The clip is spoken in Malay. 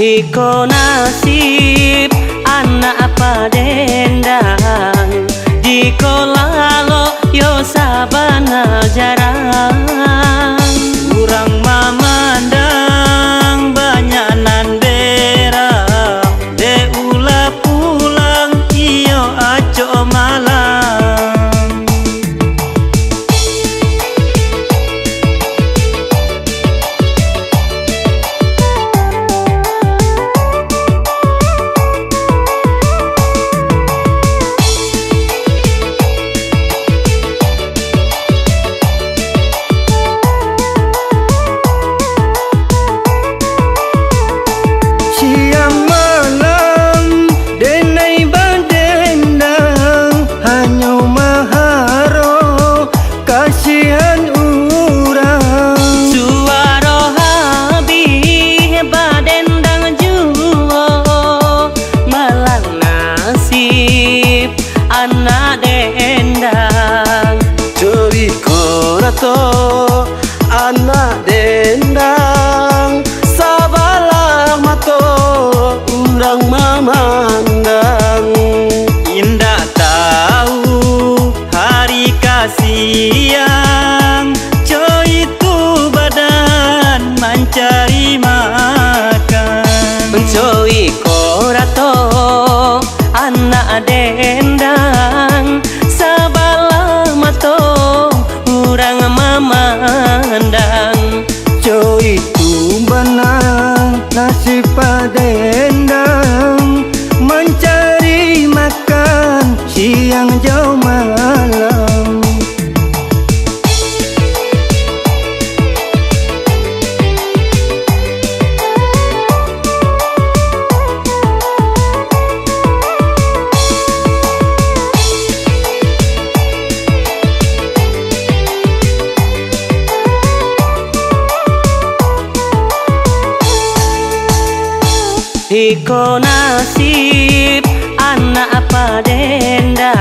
Iko nasib anak apa dendang, jiko lalo yo sabana jarang. Urang mamandang banyak nandera, de ula pulang iyo aco malang. Anak dendang Curi korato anak dendang, sabalah mato urang mamandang. Indah tahu hari kasihan, coy itu badan mencari makan. Mencoi korato anak dendang, sabalah mato urang mamandang. Coy itu benang nasib dendang, mencari makan siang jauh malam. Iko nasib anak apa dendang,